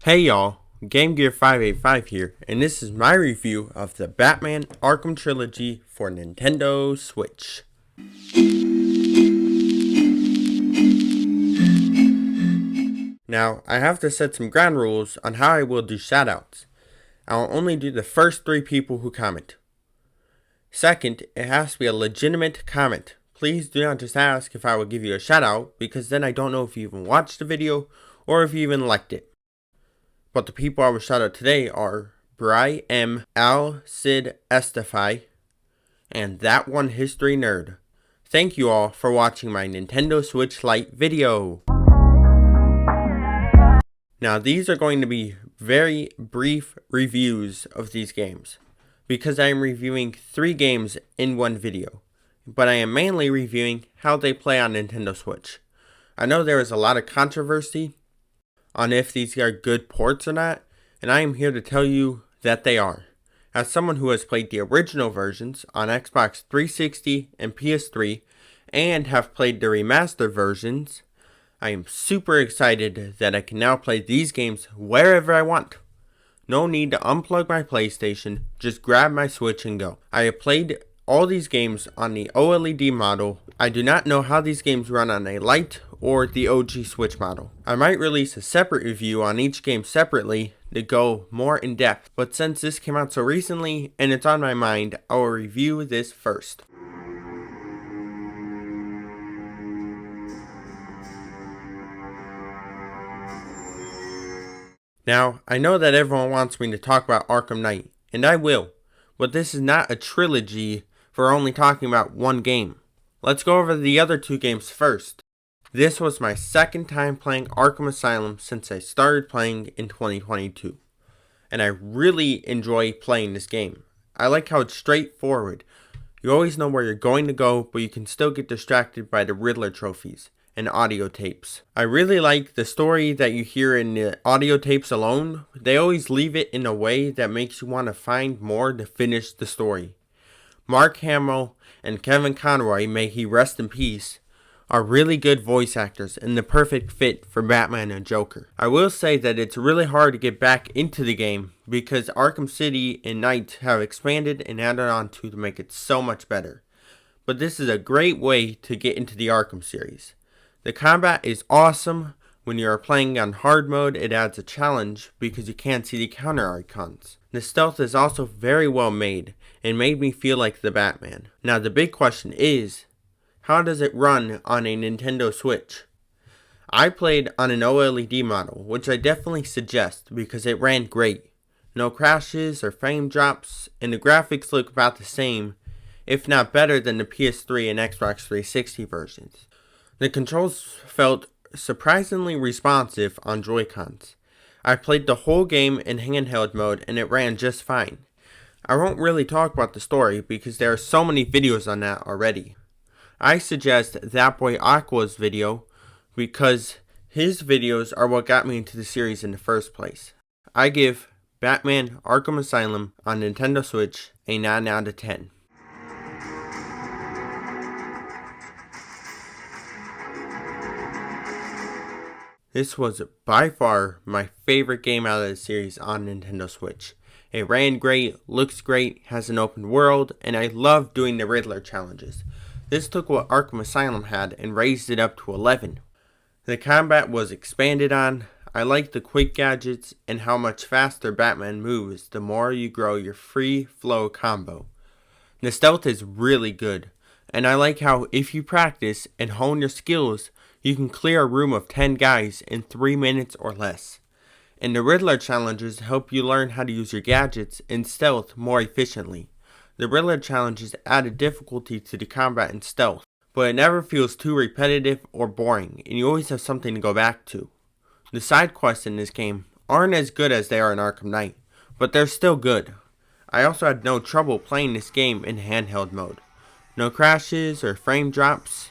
Hey y'all, GameGear585 here, and this is my review of the Batman Arkham Trilogy for Nintendo Switch. Now, I have to set some ground rules on how I will do shoutouts. I will only do the first 3 people who comment. Second, it has to be a legitimate comment. Please do not just ask if I will give you a shoutout, because then I don't know if you even watched the video or if you even liked it. But the people I will shout out today are Bry M, Al Sid Estify, and That One History Nerd. Thank you all for watching my Nintendo Switch Lite video. Now these are going to be very brief reviews of these games, because I am reviewing 3 games in one video, but I am mainly reviewing how they play on Nintendo Switch. I know there is a lot of controversy on if these are good ports or not, and I am here to tell you that they are. As someone who has played the original versions on Xbox 360 and PS3, and have played the remastered versions, I am super excited that I can now play these games wherever I want. No need to unplug my PlayStation, just grab my Switch and go. I have played all these games on the OLED model. I do not know how these games run on a Lite or the OG Switch model. I might release a separate review on each game separately to go more in depth, but since this came out so recently and it's on my mind, I will review this first. Now, I know that everyone wants me to talk about Arkham Knight, and I will, but this is not a trilogy for only talking about one game. Let's go over the other 2 games first. This was my second time playing Arkham Asylum since I started playing in 2022, and I really enjoy playing this game. I like how it's straightforward. You always know where you're going to go, but you can still get distracted by the Riddler trophies and audio tapes. I really like the story that you hear in the audio tapes alone. They always leave it in a way that makes you want to find more to finish the story. Mark Hamill and Kevin Conroy, may he rest in peace, are really good voice actors and the perfect fit for Batman and Joker. I will say that it's really hard to get back into the game because Arkham City and Knight have expanded and added on to make it so much better. But this is a great way to get into the Arkham series. The combat is awesome. When you are playing on hard mode, it adds a challenge because you can't see the counter icons. The stealth is also very well made and made me feel like the Batman. Now the big question is, how does it run on a Nintendo Switch? I played on an OLED model, which I definitely suggest because it ran great. No crashes or frame drops, and the graphics look about the same, if not better than the PS3 and Xbox 360 versions. The controls felt surprisingly responsive on Joy-Cons. I played the whole game in handheld mode and it ran just fine. I won't really talk about the story because there are so many videos on that already. I suggest That Boy Aqua's video because his videos are what got me into the series in the first place. I give Batman Arkham Asylum on Nintendo Switch a 9 out of 10. This was by far my favorite game out of the series on Nintendo Switch. It ran great, looks great, has an open world, and I love doing the Riddler challenges. This took what Arkham Asylum had and raised it up to 11. The combat was expanded on. I like the quick gadgets and how much faster Batman moves the more you grow your free flow combo. The stealth is really good, and I like how if you practice and hone your skills, you can clear a room of 10 guys in 3 minutes or less. And the Riddler challenges help you learn how to use your gadgets and stealth more efficiently. The Riddler challenges add a difficulty to the combat and stealth, but it never feels too repetitive or boring, and you always have something to go back to. The side quests in this game aren't as good as they are in Arkham Knight, but they're still good. I also had no trouble playing this game in handheld mode. No crashes or frame drops.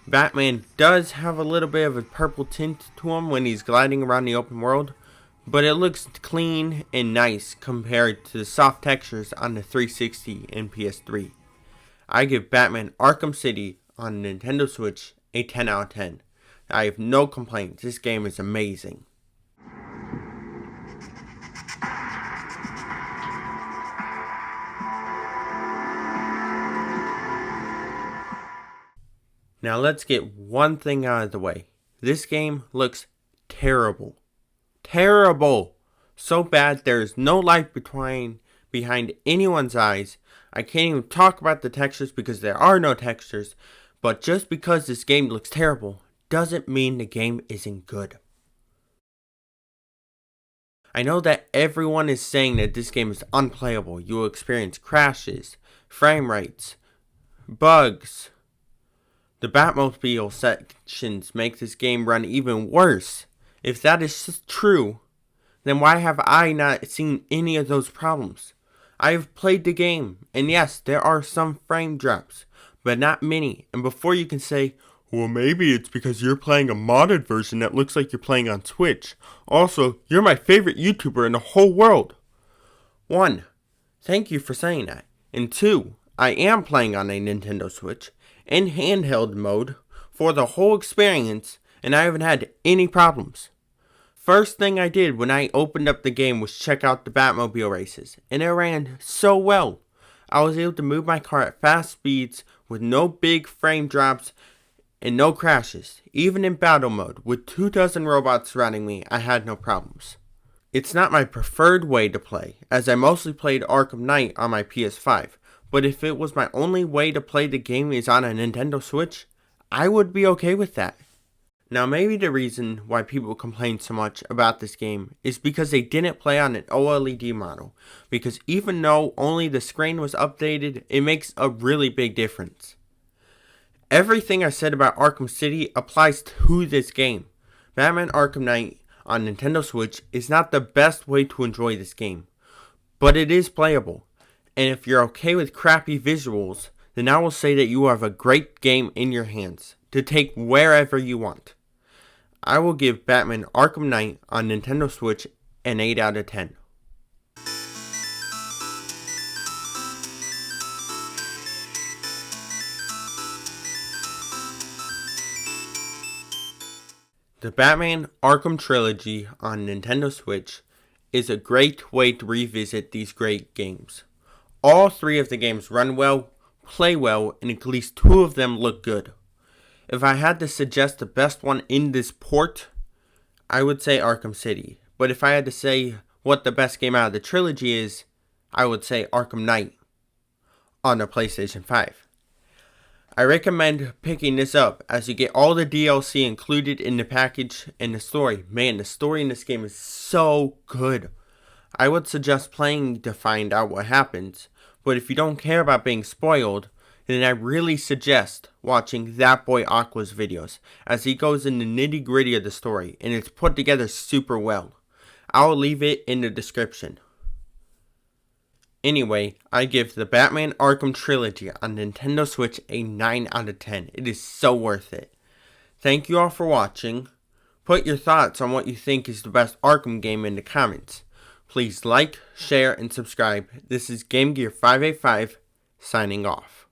Batman does have a little bit of a purple tint to him when he's gliding around the open world, but it looks clean and nice compared to the soft textures on the 360 and PS3. I give Batman Arkham City on Nintendo Switch a 10 out of 10. I have no complaints. This game is amazing. Now let's get one thing out of the way. This game looks terrible. Terrible! So bad there is no light behind anyone's eyes. I can't even talk about the textures because there are no textures. But just because this game looks terrible doesn't mean the game isn't good. I know that everyone is saying that this game is unplayable. You will experience crashes, frame rates, bugs. The Batmobile sections make this game run even worse. If that is true, then why have I not seen any of those problems? I have played the game, and yes, there are some frame drops, but not many. And before you can say, well, maybe it's because you're playing a modded version that looks like you're playing on Switch. Also, you're my favorite YouTuber in the whole world. 1. Thank you for saying that. And 2. I am playing on a Nintendo Switch in handheld mode for the whole experience, and I haven't had any problems. First thing I did when I opened up the game was check out the Batmobile races, and it ran so well. I was able to move my car at fast speeds with no big frame drops and no crashes. Even in battle mode, with 24 robots surrounding me, I had no problems. It's not my preferred way to play, as I mostly played Arkham Knight on my PS5, but if it was my only way to play the game is on a Nintendo Switch, I would be okay with that. Now maybe the reason why people complain so much about this game is because they didn't play on an OLED model, because even though only the screen was updated, it makes a really big difference. Everything I said about Arkham City applies to this game. Batman Arkham Knight on Nintendo Switch is not the best way to enjoy this game, but it is playable. And if you're okay with crappy visuals, then I will say that you have a great game in your hands to take wherever you want. I will give Batman Arkham Knight on Nintendo Switch an 8 out of 10. The Batman Arkham Trilogy on Nintendo Switch is a great way to revisit these great games. All 3 of the games run well, play well, and at least 2 of them look good. If I had to suggest the best one in this port, I would say Arkham City. But if I had to say what the best game out of the trilogy is, I would say Arkham Knight on the PlayStation 5. I recommend picking this up as you get all the DLC included in the package and the story. Man, the story in this game is so good. I would suggest playing to find out what happens, but if you don't care about being spoiled, then I really suggest watching that Boy Aqua's videos, as he goes in the nitty gritty of the story, and it's put together super well. I'll leave it in the description. Anyway, I give the Batman Arkham Trilogy on Nintendo Switch a 9 out of 10. It is so worth it. Thank you all for watching. Put your thoughts on what you think is the best Arkham game in the comments. Please like, share, and subscribe. This is GameGear585 signing off.